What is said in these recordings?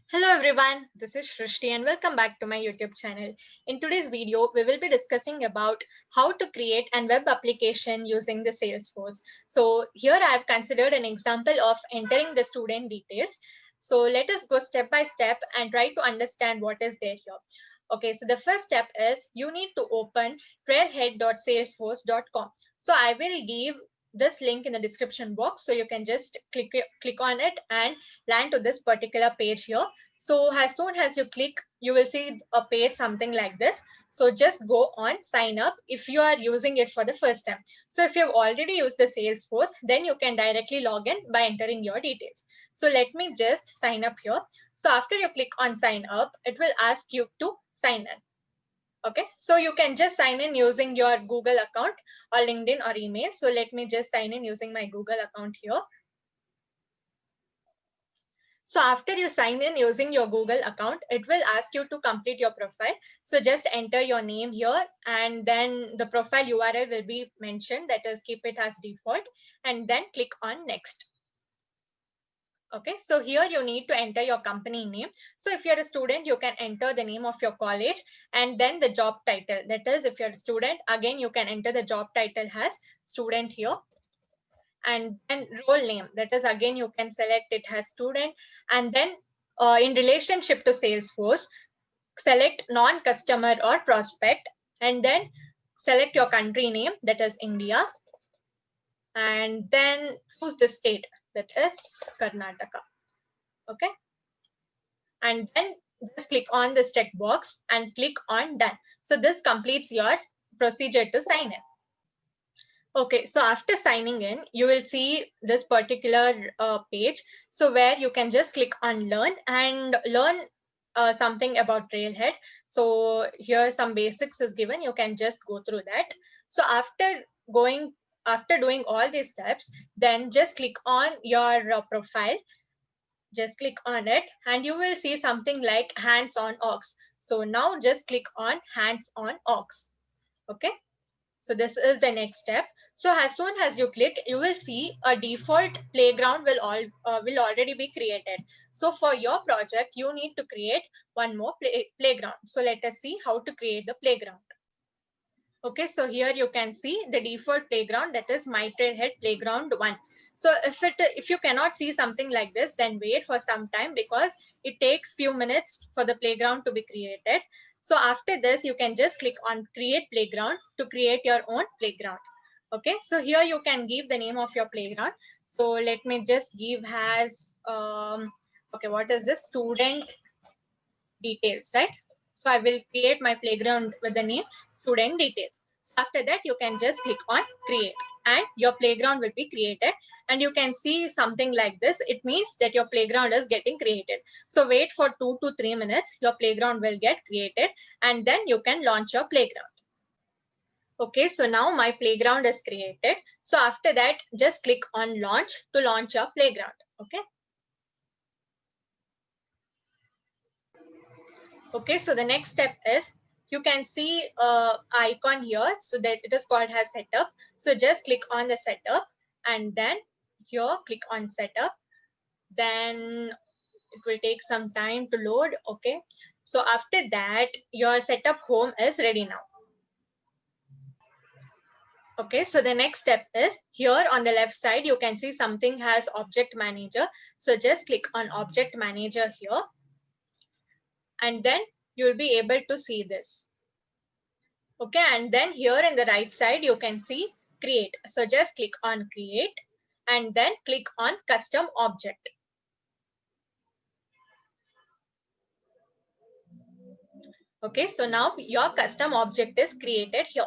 Hello everyone, this is Shrishti and welcome back to my YouTube channel. In today's video, we will be discussing about how to create a web application using the Salesforce. So here I have considered an example of entering the student details. So let us go step by step and try to understand what is there here. Okay, so the first step is you need to open trailhead.salesforce.com. So I will give this link in the description box, so you can just click on it and land to this particular page here. So as soon as you click, you will see a page something like this. So just go on sign up if you are using it for the first time. So if you've already used the Salesforce, then you can directly log in by entering your details. So let me just sign up here. So after you click on sign up, it will ask you to sign in. Okay, so you can just sign in using your Google account or LinkedIn or email. So let me just sign in using my Google account here. So after you sign in using your Google account, it will ask you to complete your profile. So just enter your name here and then the profile URL will be mentioned, that is keep it as default, and then click on next. Okay, so here you need to enter your company name. So if you're a student, you can enter the name of your college and then the job title. That is, if you're a student, again, you can enter the job title as student here. And then role name, that is, again, you can select it as student. And then in relationship to Salesforce, select non-customer or prospect. And then select your country name, that is India. And then choose the state, that is Karnataka. Okay, and then just click on this checkbox and click on done. So this completes your procedure to sign in. Okay, so after signing in, you will see this particular page. So where you can just click on learn and learn something about Trailhead. So here some basics is given. You can just go through that. So after doing all these steps, then just click on your profile. Just click on it and you will see something like hands-on Aux. So now just click on hands-on Aux. Okay, so this is the next step. So as soon as you click, you will see a default playground will already be created. So for your project, you need to create one more playground. So let us see how to create the playground. Okay, so here you can see the default playground, that is My Trailhead Playground 1. So if you cannot see something like this, then wait for some time because it takes few minutes for the playground to be created. So after this, you can just click on Create Playground to create your own playground. Okay, so here you can give the name of your playground. So let me just give as, okay, what is this? Student details, right? So I will create my playground with the name student details. After that, you can just click on create and your playground will be created, and you can see something like this. It means that your playground is getting created. So wait for 2 to 3 minutes, your playground will get created and then you can launch your playground. Okay, so now my playground is created. So after that, just click on launch to launch your playground. Okay. Okay, so the next step is you can see icon here, so that it is called as setup. So just click on the setup and then here click on setup. Then it will take some time to load. Okay, so after that your setup home is ready now. Okay, so the next step is here on the left side, you can see something has object manager. So just click on object manager here and then you'll be able to see this. Okay, and then here in the right side, you can see create. So just click on create and then click on custom object. Okay, so now your custom object is created here.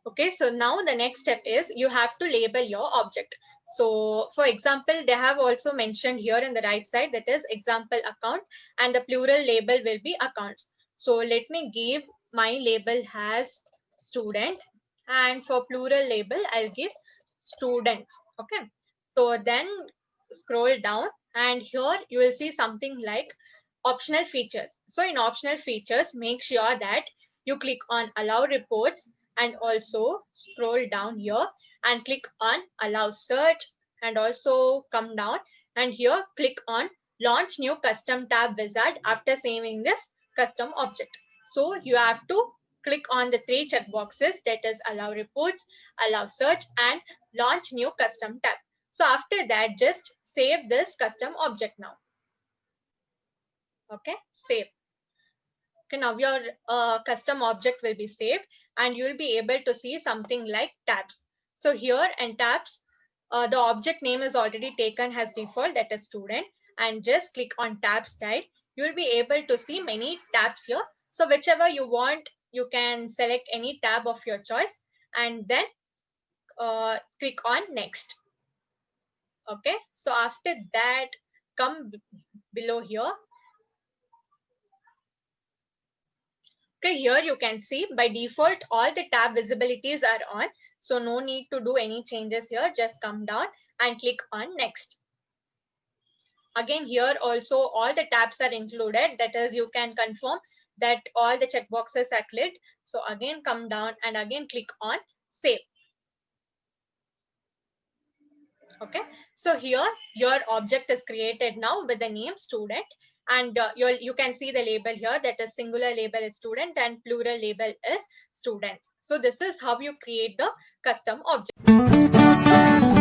Okay, so now the next step is you have to label your object. So for example, they have also mentioned here in the right side, that is example account, and the plural label will be accounts. So let me give my label as student, and for plural label, I'll give student. Okay, so then scroll down and here you will see something like optional features. So in optional features, make sure that you click on allow reports and also scroll down here and click on allow search and also come down and here click on launch new custom tab wizard after saving this custom object. So you have to click on the 3 checkboxes, that is allow reports, allow search, and launch new custom tab. So after that, just save this custom object now. Okay, save. Okay, now your custom object will be saved and you will be able to see something like tabs. So here in tabs, the object name is already taken as default, that is student, and just click on tab style. You will be able to see many tabs here. So whichever you want, you can select any tab of your choice and then click on next. Okay, so after that, come below here. Okay, here you can see by default all the tab visibilities are on, so no need to do any changes here. Just come down and click on next. Again, here also all the tabs are included, that is you can confirm that all the checkboxes are clicked. So again come down and again click on save. Okay, so here your object is created now with the name student, and you can see the label here, that is singular label is student and plural label is students. So this is how you create the custom object.